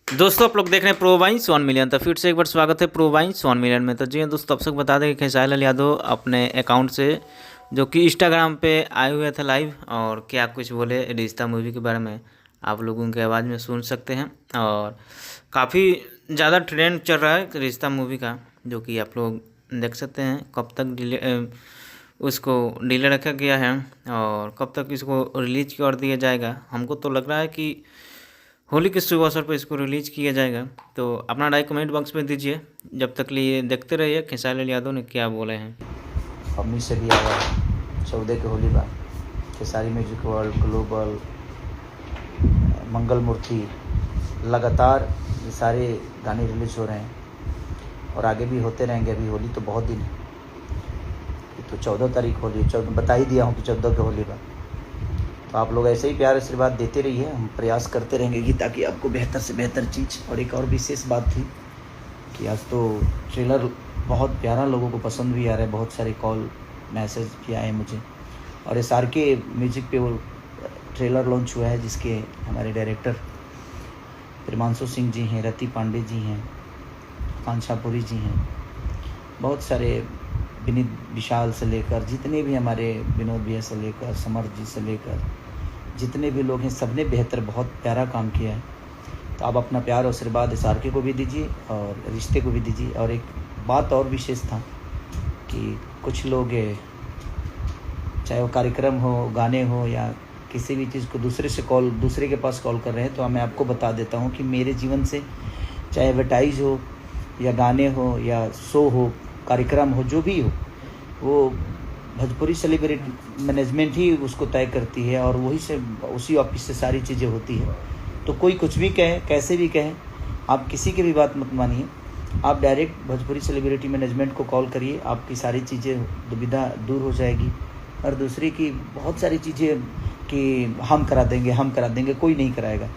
दोस्तों आप लोग देख रहे हैं प्रो वाइन्स 1 मिलियन। तो फिर से एक बार स्वागत है प्रो वाइन्स 1 मिलियन में। तो जी हाँ दोस्तों, आप सबको बता दें कि खेसारी लाल यादव अपने अकाउंट से जो कि इंस्टाग्राम पे आए हुए थे लाइव, और क्या कुछ बोले रिश्ता मूवी के बारे में आप लोग उनके आवाज़ में सुन सकते हैं। और काफ़ी ज़्यादा ट्रेंड चल रहा है रिश्ता मूवी का, जो कि आप लोग देख सकते हैं। कब तक उसको डिले रखा गया है और कब तक इसको रिलीज कर दिया जाएगा। हमको तो लग रहा है कि होली के शुभ अवसर पर इसको रिलीज किया जाएगा। तो अपना राय कमेंट बॉक्स में दीजिए। जब तक लिए देखते रहिए खेसारी लाल यादव ने क्या बोले हैं। अम्मी से भी आया 14 के होली बार खेसारी म्यूजिक वर्ल्ड ग्लोबल मंगल मूर्ति लगातार ये सारे गाने रिलीज हो रहे हैं और आगे भी होते रहेंगे। अभी होली तो बहुत दिन है, तो 14 तारीख होली, 14 बता ही दिया हूँ कि 14 के होली बार। तो आप लोग ऐसे ही प्यार आशीर्वाद देते रहिए, हम प्रयास करते रहेंगे कि ताकि आपको बेहतर से बेहतर चीज़। और एक और विशेष बात थी कि आज तो ट्रेलर बहुत प्यारा लोगों को पसंद भी आ रहा है, बहुत सारे कॉल मैसेज भी आए मुझे। और SRK म्यूजिक पे वो ट्रेलर लॉन्च हुआ है, जिसके हमारे डायरेक्टर प्रेमांशु सिंह जी हैं, रति पांडे जी हैं, कांछापुरी जी हैं, बहुत सारे विनीत विशाल से लेकर जितने भी हमारे विनोद भैया से लेकर समर जी से लेकर जितने भी लोग हैं, सबने बेहतर बहुत प्यारा काम किया है। तो आप अपना प्यार और आशीर्वाद SRK को भी दीजिए और रिश्ते को भी दीजिए। और एक बात और विशेष था कि कुछ लोग चाहे वो कार्यक्रम हो, गाने हो या किसी भी चीज़ को दूसरे के पास कॉल कर रहे हैं, तो मैं आपको बता देता हूँ कि मेरे जीवन से चाहे एडवर्टाइज हो या गाने हो या शो हो, कार्यक्रम हो, जो भी हो, वो भोजपुरी सेलिब्रिटी मैनेजमेंट ही उसको तय करती है और उसी ऑफिस से सारी चीज़ें होती है। तो कोई कुछ भी कहे, कैसे भी कहे, आप किसी की भी बात मत मानिए। आप डायरेक्ट भोजपुरी सेलिब्रिटी मैनेजमेंट को कॉल करिए, आपकी सारी चीज़ें दुविधा दूर हो जाएगी। और दूसरी की बहुत सारी चीज़ें कि हम करा देंगे, कोई नहीं कराएगा।